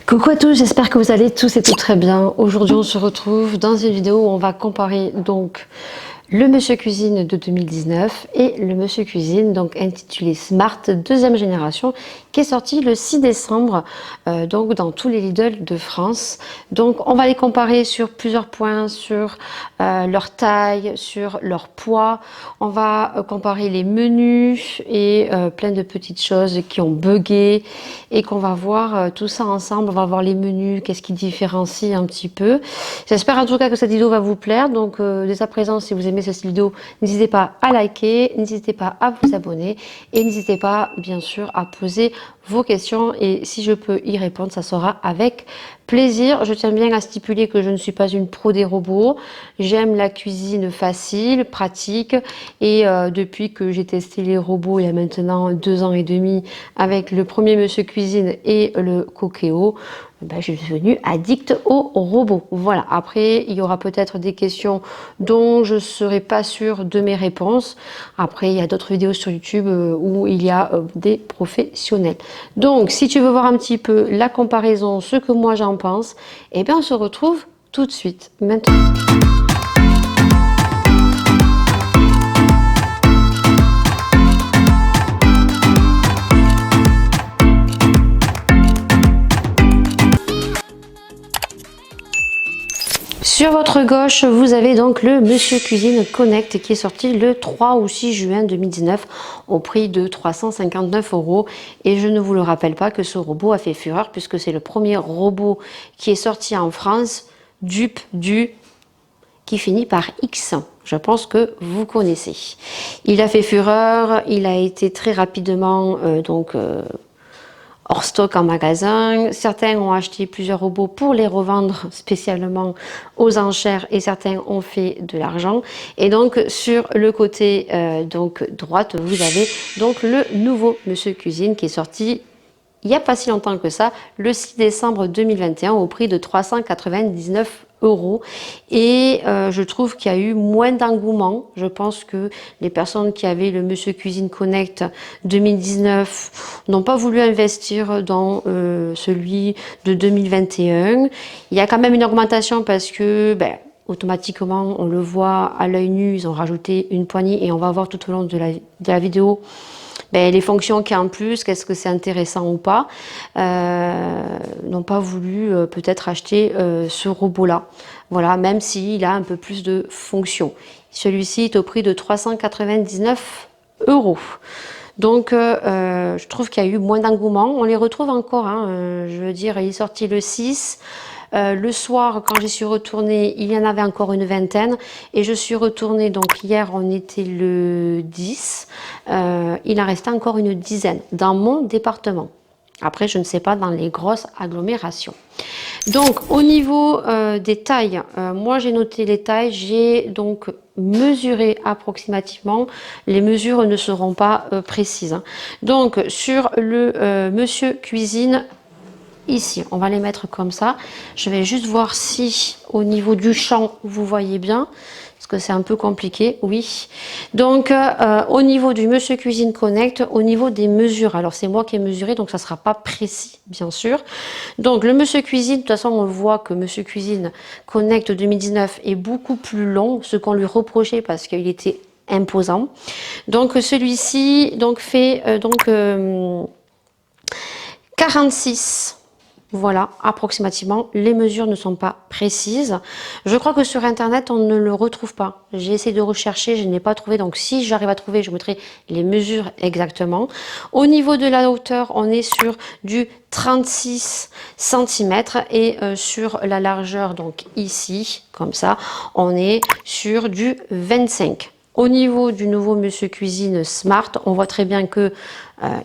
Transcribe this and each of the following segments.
Coucou à tous, j'espère que vous allez tous et toutes très bien. Aujourd'hui on se retrouve dans une vidéo où on va comparer donc le Monsieur Cuisine de 2019 et le Monsieur Cuisine donc intitulé Smart deuxième génération qui est sorti le 6 décembre donc dans tous les Lidl de France. Donc on va les comparer sur plusieurs points, sur leur taille, sur leur poids. On va comparer les menus et plein de petites choses qui ont bugué et qu'on va voir tout ça ensemble. On va voir les menus, qu'est-ce qui différencie un petit peu. J'espère en tout cas que cette vidéo va vous plaire. Donc dès à présent, si vous aimez cette vidéo, n'hésitez pas à liker, n'hésitez pas à vous abonner et n'hésitez pas bien sûr à poser vos questions et si je peux y répondre, ça sera avec plaisir. Je tiens bien à stipuler que je ne suis pas une pro des robots. J'aime la cuisine facile, pratique et depuis que j'ai testé les robots il y a maintenant 2 ans et demi avec le premier Monsieur Cuisine et le Cookéo, ben, je suis devenue addict aux robots. Voilà, après il y aura peut-être des questions dont je ne serai pas sûre de mes réponses. Après il y a d'autres vidéos sur YouTube où il y a des professionnels. Donc si tu veux voir un petit peu la comparaison, ce que moi j'en pense, et bien on se retrouve tout de suite maintenant. Sur votre gauche, vous avez donc le Monsieur Cuisine Connect qui est sorti le 3 ou 6 juin 2019 au prix de 359 €. Et je ne vous le rappelle pas que ce robot a fait fureur puisque c'est le premier robot qui est sorti en France, dupe du qui finit par X. Je pense que vous connaissez. Il a fait fureur, il a été très rapidement hors stock en magasin. Certains ont acheté plusieurs robots pour les revendre spécialement aux enchères et certains ont fait de l'argent. Et donc sur le côté droite, vous avez donc le nouveau Monsieur Cuisine qui est sorti il n'y a pas si longtemps que ça, le 6 décembre 2021 au prix de 399 €. Et je trouve qu'il y a eu moins d'engouement. Je pense que les personnes qui avaient le Monsieur Cuisine Connect 2019 n'ont pas voulu investir dans celui de 2021. Il y a quand même une augmentation parce que automatiquement, on le voit à l'œil nu, ils ont rajouté une poignée et on va voir tout au long de la vidéo les fonctions qu'il y a en plus, qu'est-ce que c'est intéressant ou pas, n'ont pas voulu peut-être acheter ce robot-là. Voilà, même s'il a un peu plus de fonctions. Celui-ci est au prix de 399 €. Donc, je trouve qu'il y a eu moins d'engouement. On les retrouve encore, je veux dire, il est sorti le 6. Le soir, quand j'y suis retournée, il y en avait encore une vingtaine. Et je suis retournée, donc hier, on était le 10. Il en restait encore une dizaine dans mon département. Après, je ne sais pas dans les grosses agglomérations. Donc, au niveau des tailles, moi j'ai noté les tailles. J'ai donc mesuré approximativement. Les mesures ne seront pas précises. Donc, sur le Monsieur Cuisine, ici, on va les mettre comme ça. Je vais juste voir si au niveau du champ, vous voyez bien. Parce que c'est un peu compliqué, oui. Donc, au niveau du Monsieur Cuisine Connect, au niveau des mesures, alors c'est moi qui ai mesuré, donc ça ne sera pas précis, bien sûr. Donc, le Monsieur Cuisine, de toute façon, on voit que Monsieur Cuisine Connect 2019 est beaucoup plus long, ce qu'on lui reprochait parce qu'il était imposant. Donc, celui-ci fait 46. Voilà, approximativement. Les mesures ne sont pas précises. Je crois que sur Internet, on ne le retrouve pas. J'ai essayé de rechercher, je n'ai pas trouvé. Donc, si j'arrive à trouver, je mettrai les mesures exactement. Au niveau de la hauteur, on est sur du 36 cm. Et sur la largeur, donc ici, comme ça, on est sur du 25. Au niveau du nouveau Monsieur Cuisine Smart, on voit très bien que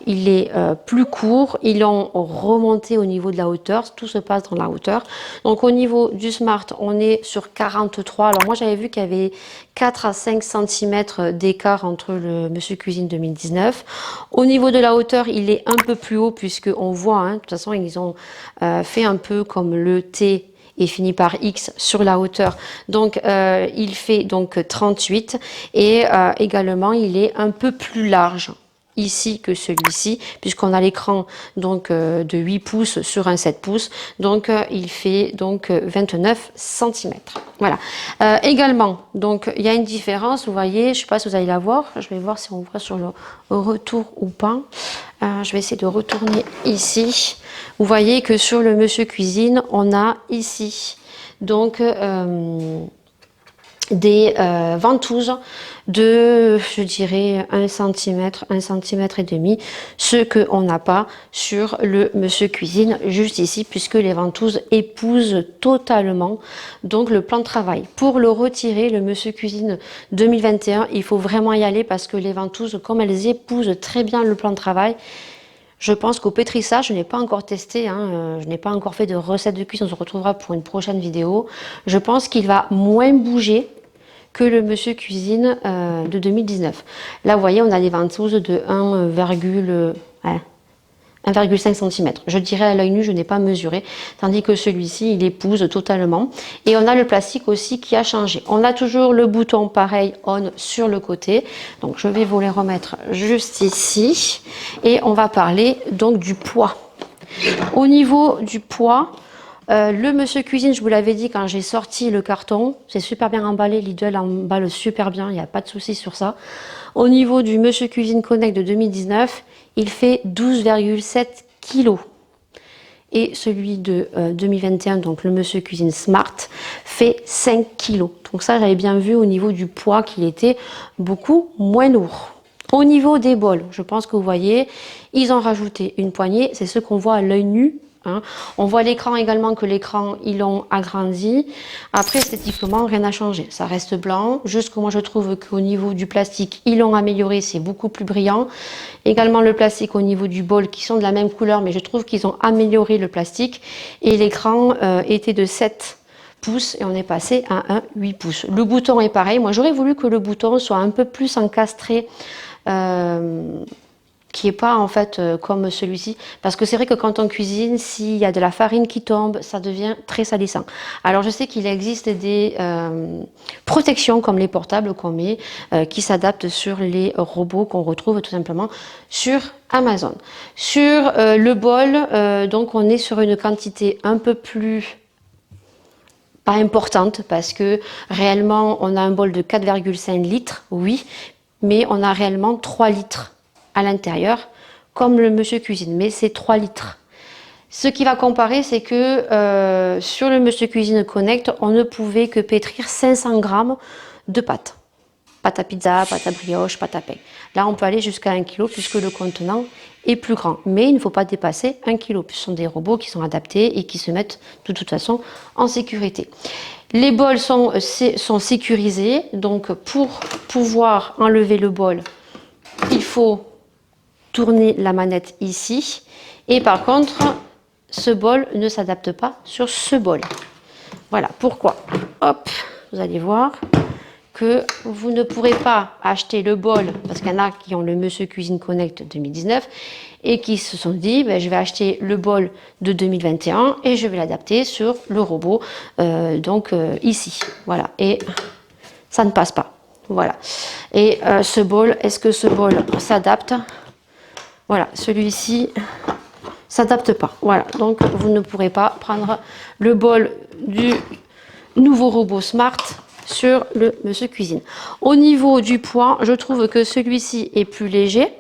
il est plus court. Ils l'ont remonté au niveau de la hauteur. Tout se passe dans la hauteur. Donc au niveau du Smart, on est sur 43. Alors moi j'avais vu qu'il y avait 4 à 5 cm d'écart entre le Monsieur Cuisine 2019. Au niveau de la hauteur, il est un peu plus haut puisque on voit, de toute façon ils ont fait un peu comme le T et finit par X sur la hauteur. Donc il fait donc 38 et également il est un peu plus large. ici que celui-ci, puisqu'on a l'écran donc de 8 pouces sur un 7 pouces, donc il fait donc 29 cm. Voilà. Également, donc il y a une différence, vous voyez, je ne sais pas si vous allez la voir, je vais voir si on voit sur le retour ou pas. Je vais essayer de retourner ici. Vous voyez que sur le Monsieur Cuisine, on a ici donc des ventouses de, je dirais, 1 cm, 1 cm et demi, ce qu'on n'a pas sur le Monsieur Cuisine juste ici, puisque les ventouses épousent totalement donc le plan de travail. Pour le retirer, le Monsieur Cuisine 2021, il faut vraiment y aller parce que les ventouses, comme elles épousent très bien le plan de travail, je pense qu'au pétrissage, je n'ai pas encore testé, je n'ai pas encore fait de recette de cuisine, on se retrouvera pour une prochaine vidéo. Je pense qu'il va moins bouger que le Monsieur Cuisine de 2019. Là, vous voyez, on a des ventouses de 1,5 cm. Je dirais à l'œil nu, je n'ai pas mesuré, tandis que celui-ci, il épouse totalement. Et on a le plastique aussi qui a changé. On a toujours le bouton pareil on sur le côté. Donc, je vais vous les remettre juste ici. Et on va parler donc du poids. Au niveau du poids, le Monsieur Cuisine, je vous l'avais dit quand j'ai sorti le carton, c'est super bien emballé, Lidl emballe super bien, il n'y a pas de souci sur ça. Au niveau du Monsieur Cuisine Connect de 2019, il fait 12,7 kg. Et celui de 2021, donc le Monsieur Cuisine Smart, fait 5 kg. Donc ça, j'avais bien vu au niveau du poids qu'il était beaucoup moins lourd. Au niveau des bols, je pense que vous voyez, ils ont rajouté une poignée, c'est ce qu'on voit à l'œil nu. On voit l'écran également, que l'écran, ils l'ont agrandi. Après, esthétiquement, rien n'a changé. Ça reste blanc. Juste que moi, je trouve qu'au niveau du plastique, ils l'ont amélioré. C'est beaucoup plus brillant. Également, le plastique au niveau du bol, qui sont de la même couleur, mais je trouve qu'ils ont amélioré le plastique. Et l'écran était de 7 pouces et on est passé à un 8 pouces. Le bouton est pareil. Moi, j'aurais voulu que le bouton soit un peu plus encastré. Qui est pas en fait comme celui-ci, parce que c'est vrai que quand on cuisine, s'il y a de la farine qui tombe, ça devient très salissant. Alors je sais qu'il existe des protections comme les portables qu'on met, qui s'adaptent sur les robots qu'on retrouve tout simplement sur Amazon. Sur le bol, donc on est sur une quantité un peu plus pas importante, parce que réellement on a un bol de 4,5 litres, oui, mais on a réellement 3 litres à l'intérieur, comme le Monsieur Cuisine, mais c'est 3 litres. Ce qui va comparer, c'est que sur le Monsieur Cuisine Connect, on ne pouvait que pétrir 500 grammes de pâte. Pâte à pizza, pâte à brioche, pâte à pain. Là, on peut aller jusqu'à 1 kg puisque le contenant est plus grand. Mais il ne faut pas dépasser 1 kg. Ce sont des robots qui sont adaptés et qui se mettent de toute façon en sécurité. Les bols sont sécurisés. Donc, pour pouvoir enlever le bol, il faut tourner la manette ici, et par contre ce bol ne s'adapte pas sur ce bol. Voilà pourquoi, hop, vous allez voir que vous ne pourrez pas acheter le bol, parce qu'il y en a qui ont le Monsieur Cuisine Connect 2019 et qui se sont dit je vais acheter le bol de 2021 et je vais l'adapter sur le robot ici, voilà, et ça ne passe pas. Voilà. Et ce bol, est-ce que ce bol s'adapte? Voilà, celui-ci s'adapte pas. Voilà, donc vous ne pourrez pas prendre le bol du nouveau robot Smart sur le Monsieur Cuisine. Au niveau du poids, je trouve que celui-ci est plus léger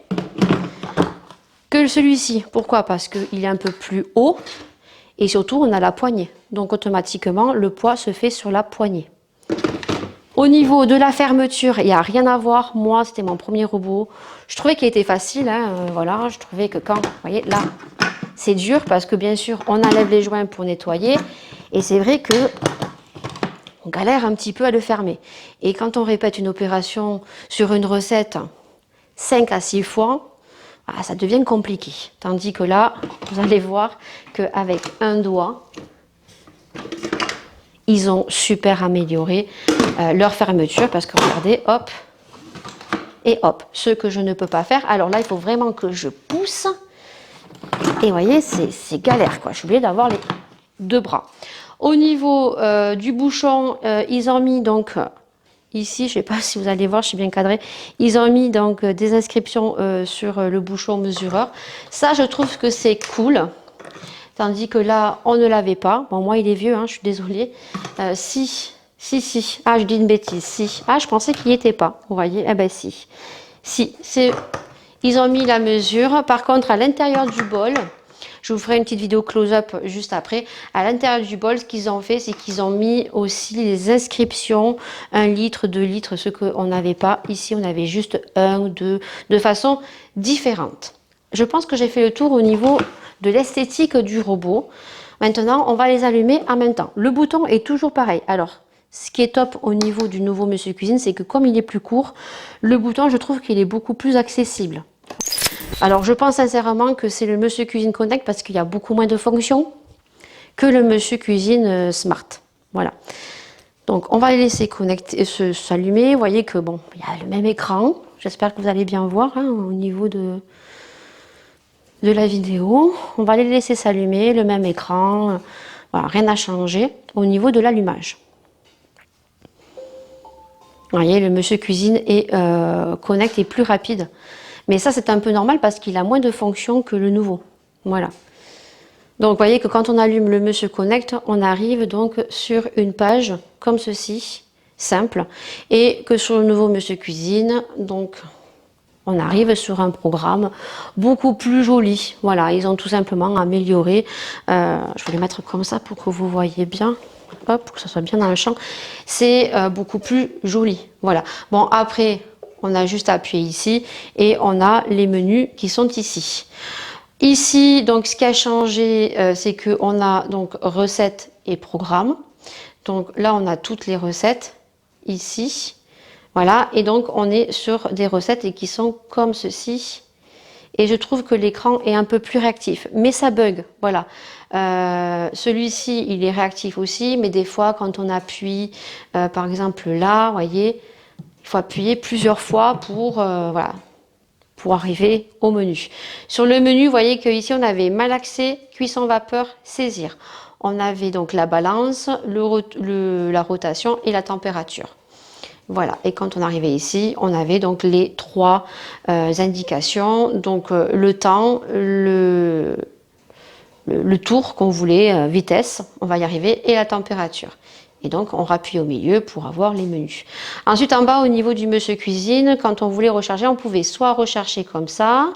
que celui-ci. Pourquoi? Parce qu'il est un peu plus haut et surtout on a la poignée. Donc automatiquement, le poids se fait sur la poignée. Au niveau de la fermeture, il n'y a rien à voir. Moi, c'était mon premier robot. Je trouvais qu'il était facile. Voilà, je trouvais que quand, vous voyez, là, c'est dur parce que bien sûr, on enlève les joints pour nettoyer. Et c'est vrai que on galère un petit peu à le fermer. Et quand on répète une opération sur une recette 5 à 6 fois, ça devient compliqué. Tandis que là, vous allez voir qu'avec un doigt, ils ont super amélioré leur fermeture, parce que regardez, hop, et hop, ce que je ne peux pas faire. Alors là, il faut vraiment que je pousse. Et vous voyez, c'est galère, quoi. Je suis obligée d'avoir les deux bras. Au niveau du bouchon, ils ont mis donc ici, je sais pas si vous allez voir, je suis bien cadrée, ils ont mis donc des inscriptions sur le bouchon mesureur. Ça, je trouve que c'est cool. Tandis que là, on ne l'avait pas. Bon, moi, il est vieux, hein, je suis désolée. Si. Ah, je dis une bêtise. Si. Ah, je pensais qu'il n'y était pas. Vous voyez? Eh ben, si. Si. Ils ont mis la mesure. Par contre, à l'intérieur du bol, je vous ferai une petite vidéo close-up juste après. À l'intérieur du bol, ce qu'ils ont fait, c'est qu'ils ont mis aussi les inscriptions 1 litre, 2 litres, ce qu'on n'avait pas. Ici, on avait juste 1 ou 2, de façon différente. Je pense que j'ai fait le tour au niveau de l'esthétique du robot. Maintenant, on va les allumer en même temps. Le bouton est toujours pareil. Alors, ce qui est top au niveau du nouveau Monsieur Cuisine, c'est que comme il est plus court, le bouton, je trouve qu'il est beaucoup plus accessible. Alors, je pense sincèrement que c'est le Monsieur Cuisine Connect parce qu'il y a beaucoup moins de fonctions que le Monsieur Cuisine Smart. Voilà. Donc, on va les laisser connecter, s'allumer. Vous voyez que bon, il y a le même écran. J'espère que vous allez bien voir hein, au niveau de la vidéo. On va les laisser s'allumer, le même écran. Voilà, rien n'a changé au niveau de l'allumage. Vous voyez, le Monsieur Cuisine est Connect est plus rapide. Mais ça, c'est un peu normal parce qu'il a moins de fonctions que le nouveau. Voilà. Donc, vous voyez que quand on allume le Monsieur Connect, on arrive donc sur une page comme ceci, simple. Et que sur le nouveau Monsieur Cuisine, donc, on arrive sur un programme beaucoup plus joli. Voilà, ils ont tout simplement amélioré. Je vais les mettre comme ça pour que vous voyez bien. Hop, pour que ça soit bien dans le champ. C'est beaucoup plus joli. Voilà. Bon, après, on a juste à appuyer ici et on a les menus qui sont ici. Ici, donc, ce qui a changé, c'est qu'on a donc recettes et programmes. Donc là, on a toutes les recettes ici. Voilà, et donc on est sur des recettes et qui sont comme ceci. Et je trouve que l'écran est un peu plus réactif, mais ça bug, voilà. Celui-ci, il est réactif aussi, mais des fois, quand on appuie, par exemple là, vous voyez, il faut appuyer plusieurs fois pour, voilà, pour arriver au menu. Sur le menu, vous voyez qu'ici, on avait malaxé, cuisson vapeur, saisir. On avait donc la balance, la rotation et la température. Voilà, et quand on arrivait ici, on avait donc les 3 indications, donc le temps, le tour qu'on voulait, vitesse, on va y arriver, et la température. Et donc on rappuie au milieu pour avoir les menus. Ensuite en bas au niveau du Monsieur Cuisine, quand on voulait recharger, on pouvait soit recharger comme ça,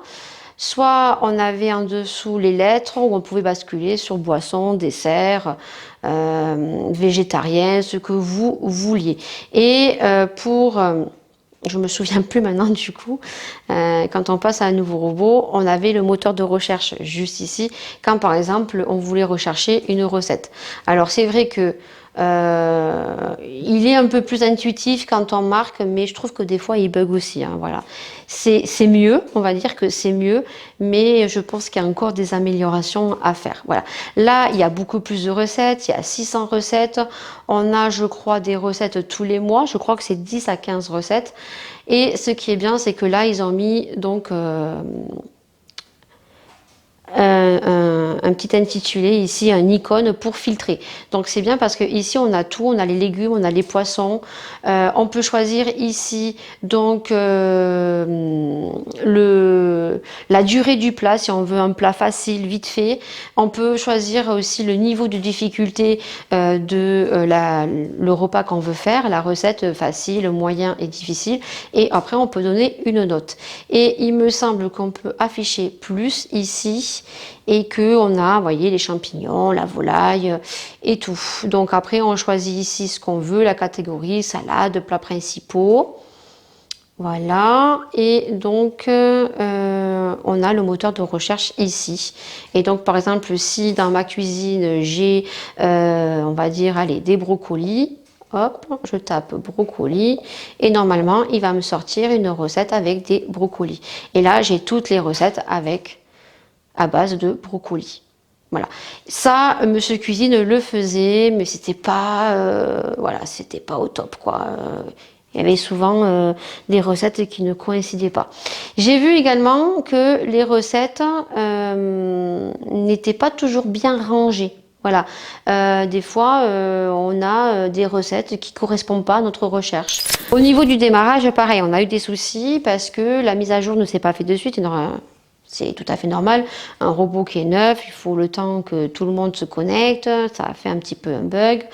soit on avait en dessous les lettres où on pouvait basculer sur boisson, dessert, végétarien, ce que vous vouliez. Et je me souviens plus maintenant du coup, quand on passe à un nouveau robot, on avait le moteur de recherche juste ici, quand par exemple on voulait rechercher une recette. Alors c'est vrai que il est un peu plus intuitif quand on marque, mais je trouve que des fois il bug aussi. Hein, voilà, c'est mieux, on va dire que c'est mieux, mais je pense qu'il y a encore des améliorations à faire. Voilà, là il y a beaucoup plus de recettes, il y a 600 recettes. On a, je crois, des recettes tous les mois. Je crois que c'est 10 à 15 recettes. Et ce qui est bien, c'est que là ils ont mis donc un petit intitulé ici, un icône pour filtrer. Donc c'est bien parce que ici on a tout, on a les légumes, on a les poissons. On peut choisir ici donc la durée du plat si on veut un plat facile, vite fait. On peut choisir aussi le niveau de difficulté le repas qu'on veut faire, la recette facile, moyen et difficile. Et après on peut donner une note. Et il me semble qu'on peut afficher plus ici et que on a, vous voyez, les champignons, la volaille et tout. Donc après on choisit ici ce qu'on veut, la catégorie salade, plats principaux. Voilà, et donc on a le moteur de recherche ici. Et donc par exemple si dans ma cuisine j'ai on va dire allez des brocolis, hop, je tape brocoli et normalement il va me sortir une recette avec des brocolis. Et là j'ai toutes les recettes à base de brocolis. Voilà. Ça, Monsieur Cuisine le faisait, mais c'était pas, voilà, c'était pas au top, quoi. Il y avait souvent des recettes qui ne coïncidaient pas. J'ai vu également que les recettes n'étaient pas toujours bien rangées. Voilà, des fois on a des recettes qui ne correspondent pas à notre recherche. Au niveau du démarrage, pareil, on a eu des soucis parce que la mise à jour ne s'est pas faite de suite. C'est tout à fait normal. Un robot qui est neuf, il faut le temps que tout le monde se connecte. Ça a fait un petit peu un bug.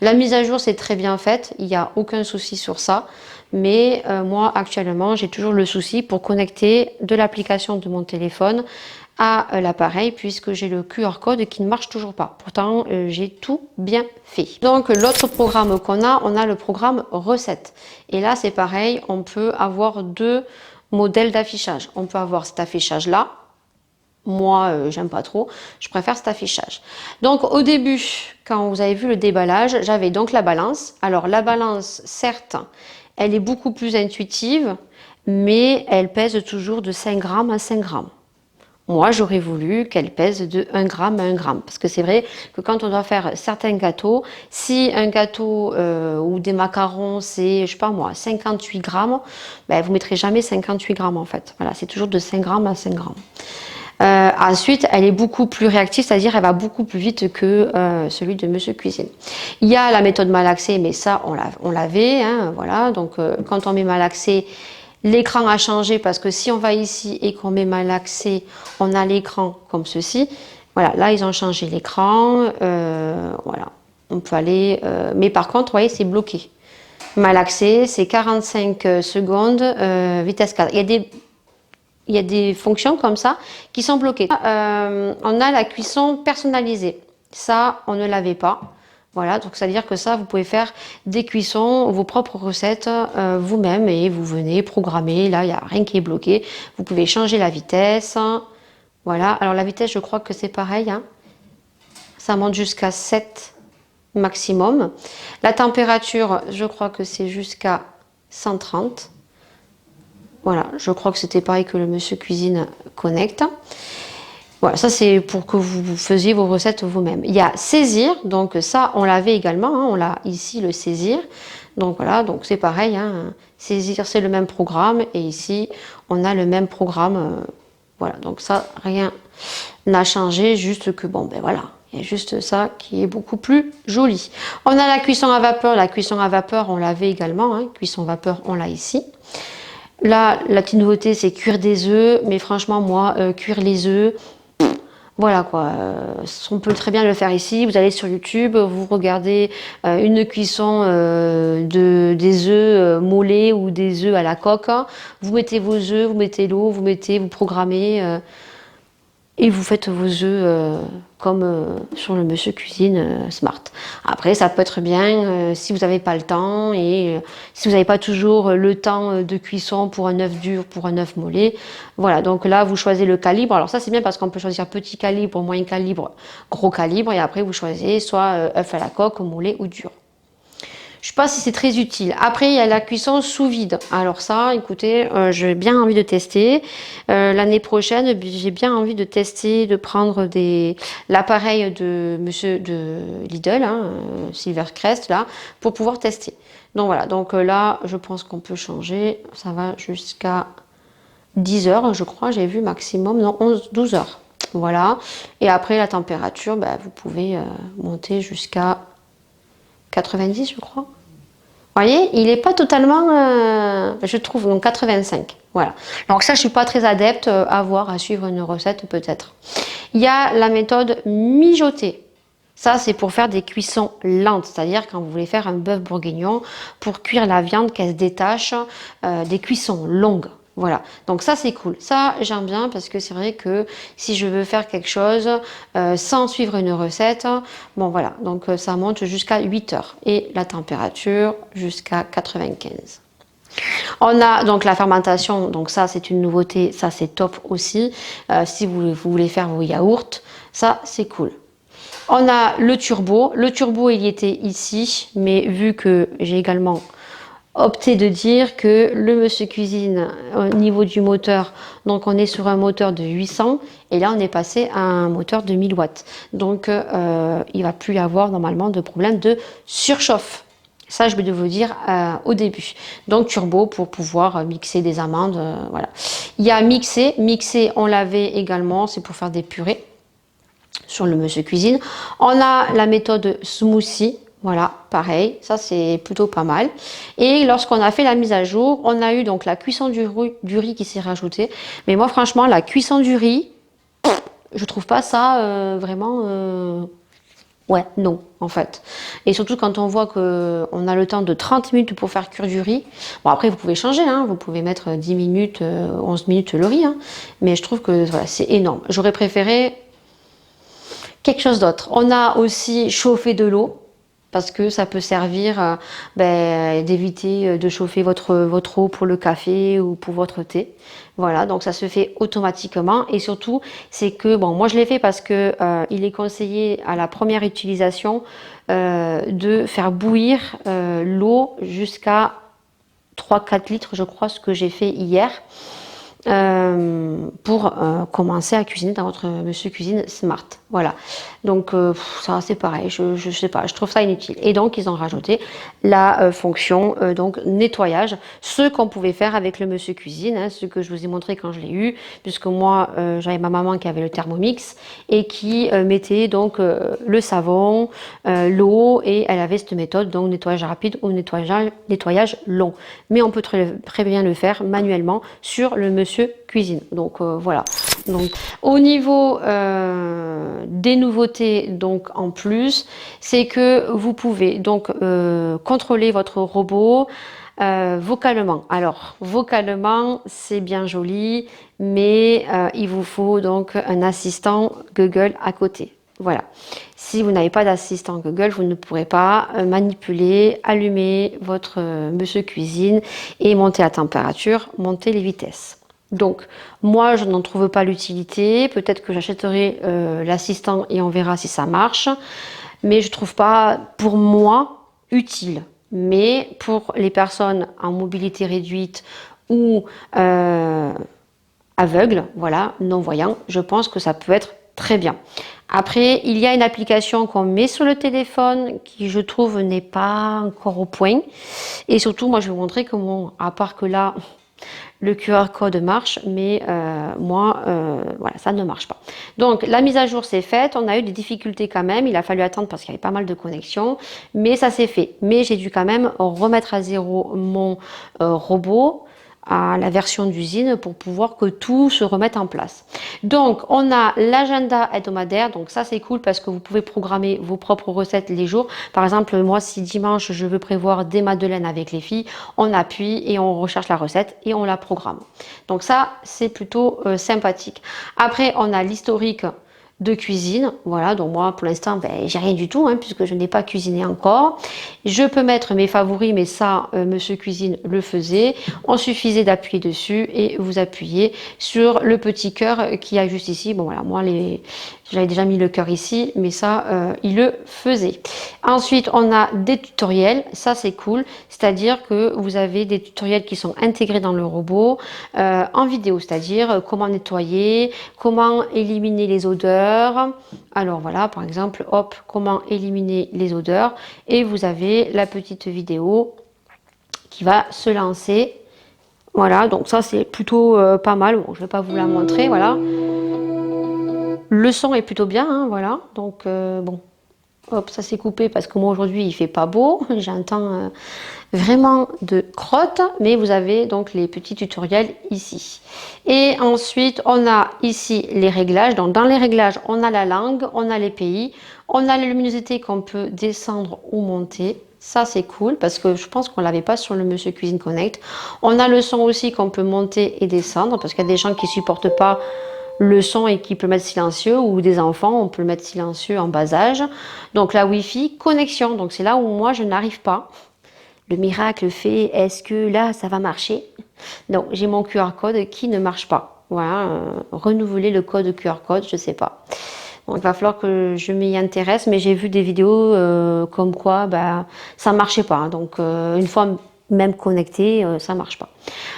La mise à jour, c'est très bien faite. Il n'y a aucun souci sur ça. Mais moi, actuellement, j'ai toujours le souci pour connecter de l'application de mon téléphone à l'appareil puisque j'ai le QR code qui ne marche toujours pas. Pourtant, j'ai tout bien fait. Donc, l'autre programme qu'on a, on a le programme recettes. Et là, c'est pareil, on peut avoir deux modèles d'affichage. On peut avoir cet affichage-là. Moi, j'aime pas trop. Je préfère cet affichage. Donc, au début, quand vous avez vu le déballage, j'avais donc la balance. Alors, la balance, certes, elle est beaucoup plus intuitive, mais elle pèse toujours de 5 grammes à 5 grammes. Moi, j'aurais voulu qu'elle pèse de 1 gramme à 1 gramme. Parce que c'est vrai que quand on doit faire certains gâteaux, si un gâteau ou des macarons, c'est, je sais pas moi, 58 grammes, ben, vous ne mettrez jamais 58 grammes en fait. Voilà, c'est toujours de 5 grammes à 5 grammes. Ensuite, elle est beaucoup plus réactive, c'est-à-dire elle va beaucoup plus vite que celui de Monsieur Cuisine. Il y a la méthode malaxée, mais ça, on l'avait. Hein, voilà, donc quand on met malaxé, l'écran a changé parce que si on va ici et qu'on met malaxé, on a l'écran comme ceci. Voilà, là ils ont changé l'écran. Voilà, on peut aller. Mais par contre, vous voyez, c'est bloqué. Malaxé, c'est 45 secondes, vitesse 4. Il y a des fonctions comme ça qui sont bloquées. On a la cuisson personnalisée. Ça, on ne l'avait pas. Voilà, donc ça veut dire que ça, vous pouvez faire des cuissons, vos propres recettes vous-même et vous venez programmer. Là, il n'y a rien qui est bloqué. Vous pouvez changer la vitesse. Voilà, alors la vitesse, je crois que c'est pareil. Hein. Ça monte jusqu'à 7 maximum. La température, je crois que c'est jusqu'à 130. Voilà, je crois que c'était pareil que le Monsieur Cuisine Connect. Voilà, ça c'est pour que vous faisiez vos recettes vous-même. Il y a saisir, donc ça on l'avait également, hein, on l'a ici le saisir. Donc voilà, donc c'est pareil, hein, saisir c'est le même programme et ici on a le même programme. Voilà, donc ça rien n'a changé, juste que bon ben voilà, il y a juste ça qui est beaucoup plus joli. On a la cuisson à vapeur on l'avait également, hein, cuisson vapeur on l'a ici. Là, la petite nouveauté, c'est cuire des œufs. Mais franchement, moi, cuire les œufs, voilà quoi. On peut très bien le faire ici. Vous allez sur YouTube, vous regardez une cuisson des œufs mollets ou des œufs à la coque. Vous mettez vos œufs, vous mettez l'eau, vous programmez. Et vous faites vos œufs comme sur le Monsieur Cuisine Smart. Après, ça peut être bien si vous n'avez pas le temps et si vous n'avez pas toujours le temps de cuisson pour un œuf dur, pour un œuf mollet. Voilà, donc là, vous choisissez le calibre. Alors ça, c'est bien parce qu'on peut choisir petit calibre, moyen calibre, gros calibre. Et après, vous choisissez soit œuf à la coque, mollet ou dur. Je ne sais pas si c'est très utile. Après, il y a la cuisson sous vide. Alors ça, écoutez, j'ai bien envie de tester. L'année prochaine, j'ai bien envie de tester, de prendre l'appareil de Monsieur de Lidl, hein, Silvercrest, là, pour pouvoir tester. Donc voilà, donc là, je pense qu'on peut changer. Ça va jusqu'à 10 heures, je crois, j'ai vu maximum, non, 12 heures. Voilà. Et après, la température, bah, vous pouvez monter jusqu'à 90, je crois. Vous voyez, il n'est pas totalement, je trouve, donc 85. Voilà. Donc ça, je ne suis pas très adepte à suivre une recette peut-être. Il y a la méthode mijotée. Ça, c'est pour faire des cuissons lentes, c'est-à-dire quand vous voulez faire un bœuf bourguignon, pour cuire la viande qu'elle se détache, des cuissons longues. Voilà, donc ça c'est cool. Ça j'aime bien parce que c'est vrai que si je veux faire quelque chose sans suivre une recette, bon voilà, donc ça monte jusqu'à 8 heures et la température jusqu'à 95. On a donc la fermentation, donc ça c'est une nouveauté, ça c'est top aussi. Si vous voulez faire vos yaourts, ça c'est cool. On a le turbo il y était ici, mais vu que j'ai également opté de dire que le Monsieur Cuisine au niveau du moteur, donc on est sur un moteur de 800 et là on est passé à un moteur de 1000 watts. Donc il va plus y avoir normalement de problème de surchauffe. Ça, je vais vous dire au début. Donc turbo pour pouvoir mixer des amandes. Voilà. Il y a mixer, on l'avait également, c'est pour faire des purées. sur le Monsieur Cuisine. On a la méthode smoothie. Voilà, pareil, ça c'est plutôt pas mal. Et lorsqu'on a fait la mise à jour, on a eu donc la cuisson du riz qui s'est rajoutée. Mais moi franchement, la cuisson du riz, je trouve pas ça vraiment... Ouais, non, en fait. Et surtout quand on voit qu'on a le temps de 30 minutes pour faire cuire du riz. Bon, après, vous pouvez changer, hein, vous pouvez mettre 10 minutes, 11 minutes le riz. Hein, mais je trouve que voilà, c'est énorme. J'aurais préféré quelque chose d'autre. On a aussi chauffé de l'eau, parce que ça peut servir d'éviter de chauffer votre eau pour le café ou pour votre thé. Voilà, donc ça se fait automatiquement. Et surtout, c'est que, bon, moi je l'ai fait parce que il est conseillé à la première utilisation de faire bouillir l'eau jusqu'à 3-4 litres, je crois, ce que j'ai fait hier. Pour commencer à cuisiner dans votre Monsieur Cuisine Smart. Voilà. Donc ça c'est pareil, je sais pas, je trouve ça inutile. Et donc ils ont rajouté la fonction donc nettoyage, ce qu'on pouvait faire avec le Monsieur Cuisine, hein, ce que je vous ai montré quand je l'ai eu, puisque moi j'avais ma maman qui avait le Thermomix et qui mettait donc le savon, l'eau, et elle avait cette méthode donc nettoyage rapide ou nettoyage long. Mais on peut très bien le faire manuellement sur le Monsieur Cuisine. Donc voilà. Donc au niveau des nouveautés, donc en plus, c'est que vous pouvez donc contrôler votre robot vocalement. Alors vocalement, c'est bien joli, mais il vous faut donc un assistant Google à côté. Voilà. Si vous n'avez pas d'assistant Google, vous ne pourrez pas manipuler, allumer votre Monsieur Cuisine et monter la température, monter les vitesses. Donc, moi, je n'en trouve pas l'utilité. Peut-être que j'achèterai l'assistant et on verra si ça marche. Mais je ne trouve pas, pour moi, utile. Mais pour les personnes en mobilité réduite ou aveugles, voilà, non-voyants, je pense que ça peut être très bien. Après, il y a une application qu'on met sur le téléphone qui, je trouve, n'est pas encore au point. Et surtout, moi, je vais vous montrer comment, à part que là... le QR code marche, mais voilà, ça ne marche pas. Donc, la mise à jour s'est faite. On a eu des difficultés quand même. Il a fallu attendre parce qu'il y avait pas mal de connexions. Mais ça s'est fait. Mais j'ai dû quand même remettre à zéro mon robot à la version d'usine pour pouvoir que tout se remette en place. Donc, on a l'agenda hebdomadaire. Donc, ça, c'est cool parce que vous pouvez programmer vos propres recettes les jours. Par exemple, moi, si dimanche, je veux prévoir des madeleines avec les filles, on appuie et on recherche la recette et on la programme. Donc, ça, c'est plutôt sympathique. Après, on a l'historique de cuisine. Voilà, donc moi pour l'instant j'ai rien du tout puisque je n'ai pas cuisiné encore. Je peux mettre mes favoris, mais ça Monsieur Cuisine le faisait. On suffisait d'appuyer dessus et vous appuyez sur le petit cœur qui a juste ici. Bon voilà, moi j'avais déjà mis le cœur ici, mais ça il le faisait. Ensuite on a des tutoriels, ça c'est cool, c'est-à-dire que vous avez des tutoriels qui sont intégrés dans le robot en vidéo, c'est-à-dire comment nettoyer, comment éliminer les odeurs. Alors voilà, par exemple, hop, comment éliminer les odeurs, et vous avez la petite vidéo qui va se lancer. Voilà, donc ça c'est plutôt pas mal. Bon, je vais pas vous la montrer, voilà. Le son est plutôt bien, voilà. Donc bon, hop, ça s'est coupé parce que moi aujourd'hui il fait pas beau. J'entends vraiment de crotte, mais vous avez donc les petits tutoriels ici. Et ensuite on a ici les réglages. Donc dans les réglages on a la langue, on a les pays, on a la luminosité qu'on peut descendre ou monter. Ça c'est cool parce que je pense qu'on l'avait pas sur le Monsieur Cuisine Connect. On a le son aussi qu'on peut monter et descendre parce qu'il y a des gens qui supportent pas le son et qui peut mettre silencieux, ou des enfants on peut le mettre silencieux en bas âge. Donc la Wi-Fi connexion, donc c'est là où moi je n'arrive pas. Le miracle fait, est-ce que là ça va marcher? Non, j'ai mon QR code qui ne marche pas. Voilà, renouveler le code QR code, je sais pas. Donc il va falloir que je m'y intéresse, mais j'ai vu des vidéos comme quoi ça marchait pas. Donc une fois même connecté, ça marche pas.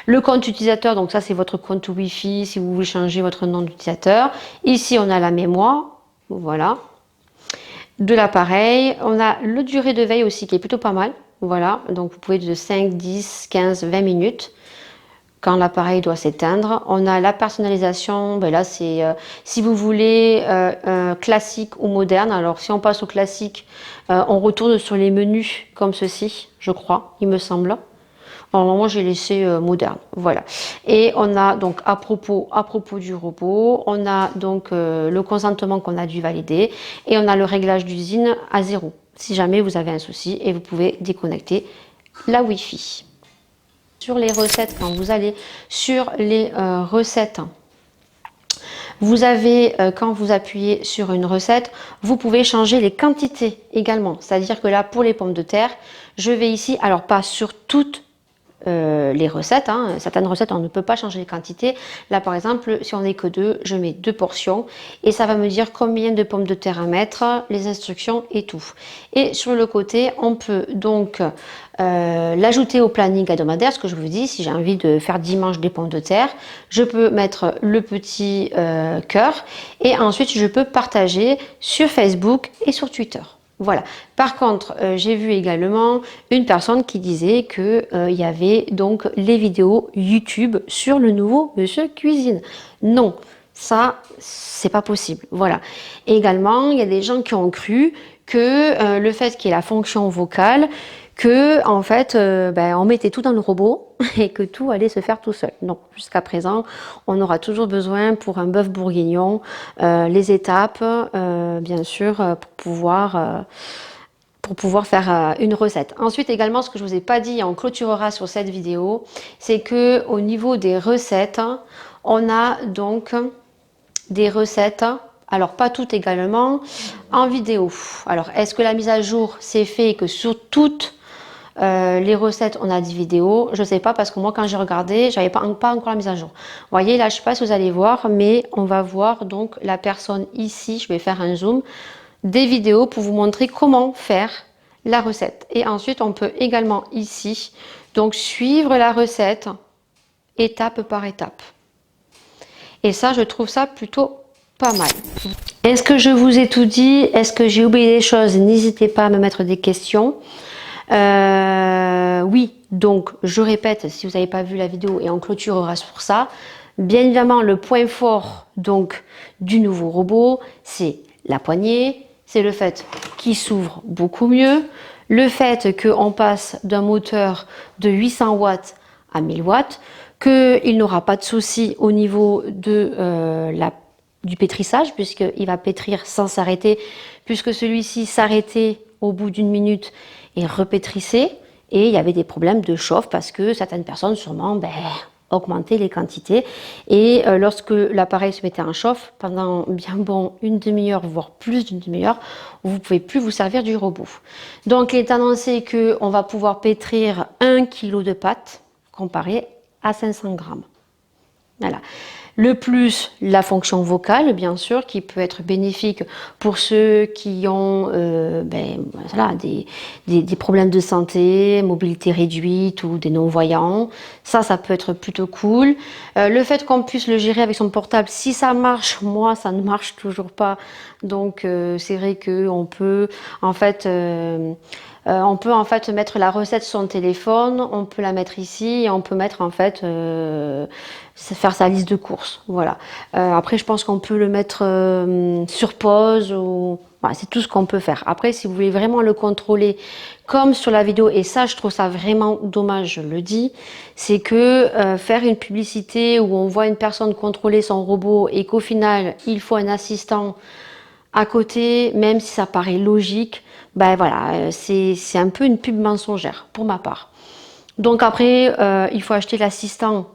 Le compte utilisateur, donc ça c'est votre compte Wi-Fi si vous voulez changer votre nom d'utilisateur. Ici on a la mémoire, voilà, de l'appareil. On a le durée de veille aussi qui est plutôt pas mal. Voilà, donc vous pouvez de 5, 10, 15, 20 minutes. quand l'appareil doit s'éteindre. On a la personnalisation, ben là c'est si vous voulez classique ou moderne. Alors si on passe au classique, on retourne sur les menus comme ceci, je crois, il me semble. Alors moi j'ai laissé moderne, voilà. Et on a donc à propos du robot, on a donc le consentement qu'on a dû valider et on a le réglage d'usine à 0. Si jamais vous avez un souci et vous pouvez déconnecter la Wi-Fi. Sur les recettes, quand vous allez sur les recettes, vous avez, quand vous appuyez sur une recette, vous pouvez changer les quantités également. C'est-à-dire que là, pour les pommes de terre, je vais ici, alors pas sur toutes les recettes, hein. Certaines recettes on ne peut pas changer les quantités. Là par exemple si on n'est que deux, je mets 2 portions et ça va me dire combien de pommes de terre à mettre, les instructions et tout. Et sur le côté on peut donc l'ajouter au planning hebdomadaire, ce que je vous dis, si j'ai envie de faire dimanche des pommes de terre, je peux mettre le petit cœur et ensuite je peux partager sur Facebook et sur Twitter. Voilà. Par contre, j'ai vu également une personne qui disait que il y avait donc les vidéos YouTube sur le nouveau Monsieur Cuisine. Non, ça, c'est pas possible. Voilà. Et également, il y a des gens qui ont cru que le fait qu'il y ait la fonction vocale, que en fait, on mettait tout dans le robot et que tout allait se faire tout seul. Non, jusqu'à présent, on aura toujours besoin pour un bœuf bourguignon, les étapes, bien sûr, pour pouvoir faire une recette. Ensuite également, ce que je vous ai pas dit, et on clôturera sur cette vidéo, c'est que au niveau des recettes, on a donc des recettes. Alors pas toutes également en vidéo. Alors est-ce que la mise à jour s'est fait et que sur toutes les recettes on a des vidéos? Je sais pas parce que moi quand j'ai regardé j'avais pas encore la mise à jour. Vous voyez là, je sais pas si vous allez voir, mais on va voir donc la personne ici. Je vais faire un zoom des vidéos pour vous montrer comment faire la recette. Et ensuite on peut également ici donc suivre la recette étape par étape. Et ça je trouve ça plutôt pas mal. Est-ce que je vous ai tout dit? Est-ce que j'ai oublié des choses? N'hésitez pas à me mettre des questions. Oui, donc je répète, si vous n'avez pas vu la vidéo, et on clôturera sur ça, bien évidemment le point fort donc du nouveau robot, c'est la poignée, c'est le fait qu'il s'ouvre beaucoup mieux, le fait qu'on passe d'un moteur de 800 watts à 1000 watts, qu'il n'aura pas de souci au niveau de du pétrissage, puisqu'il va pétrir sans s'arrêter, puisque celui-ci s'arrêtait au bout d'une minute et repétrissait, et il y avait des problèmes de chauffe parce que certaines personnes sûrement augmentaient les quantités, et lorsque l'appareil se mettait en chauffe, pendant bien bon une demi-heure, voire plus d'une demi-heure, vous ne pouvez plus vous servir du robot. Donc il est annoncé qu'on va pouvoir pétrir 1 kg de pâte comparé à 500 grammes. Voilà. Le plus, la fonction vocale, bien sûr, qui peut être bénéfique pour ceux qui ont voilà, des problèmes de santé, mobilité réduite ou des non-voyants. Ça peut être plutôt cool. Le fait qu'on puisse le gérer avec son portable, si ça marche, moi, ça ne marche toujours pas. Donc, c'est vrai qu'on peut, en fait... on peut en fait mettre la recette sur son téléphone, on peut la mettre ici et on peut mettre en fait faire sa liste de courses. Voilà. Après, je pense qu'on peut le mettre sur pause ou voilà, c'est tout ce qu'on peut faire. Après, si vous voulez vraiment le contrôler comme sur la vidéo, et ça, je trouve ça vraiment dommage, je le dis, c'est que faire une publicité où on voit une personne contrôler son robot et qu'au final, il faut un assistant à côté, même si ça paraît logique, voilà, c'est un peu une pub mensongère pour ma part. Donc après, il faut acheter l'assistant,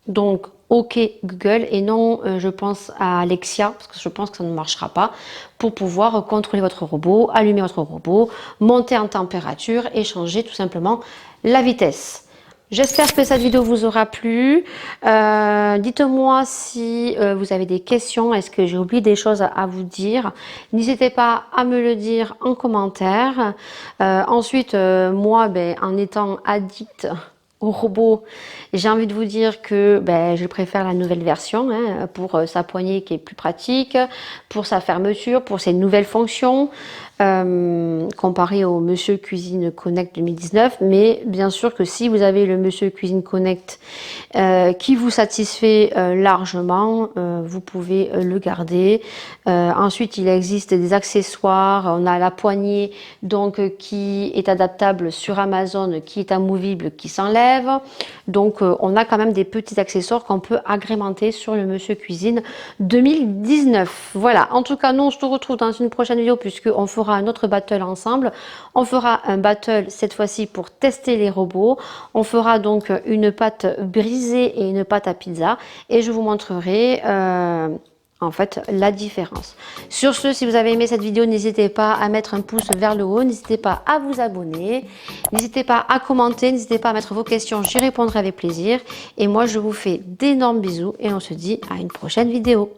donc OK Google, et non, je pense à Alexia, parce que je pense que ça ne marchera pas, pour pouvoir contrôler votre robot, allumer votre robot, monter en température et changer tout simplement la vitesse. J'espère que cette vidéo vous aura plu. Dites-moi si vous avez des questions. Est-ce que j'ai oublié des choses à vous dire? N'hésitez pas à me le dire en commentaire. Ensuite, moi, en étant addict au robot, j'ai envie de vous dire que je préfère la nouvelle version pour sa poignée qui est plus pratique, pour sa fermeture, pour ses nouvelles fonctions. comparé au Monsieur Cuisine Connect 2019. Mais bien sûr que si vous avez le Monsieur Cuisine Connect qui vous satisfait largement, vous pouvez le garder. Ensuite, il existe des accessoires. On a la poignée donc qui est adaptable sur Amazon, qui est amovible, qui s'enlève. Donc on a quand même des petits accessoires qu'on peut agrémenter sur le Monsieur Cuisine 2019. Voilà, en tout cas, nous on se retrouve dans une prochaine vidéo puisque on fera un autre battle ensemble. On fera un battle cette fois-ci pour tester les robots. On fera donc une pâte brisée et une pâte à pizza et je vous montrerai en fait la différence. Sur ce, si vous avez aimé cette vidéo, n'hésitez pas à mettre un pouce vers le haut, n'hésitez pas à vous abonner, n'hésitez pas à commenter, n'hésitez pas à mettre vos questions, j'y répondrai avec plaisir. Et moi je vous fais d'énormes bisous et on se dit à une prochaine vidéo.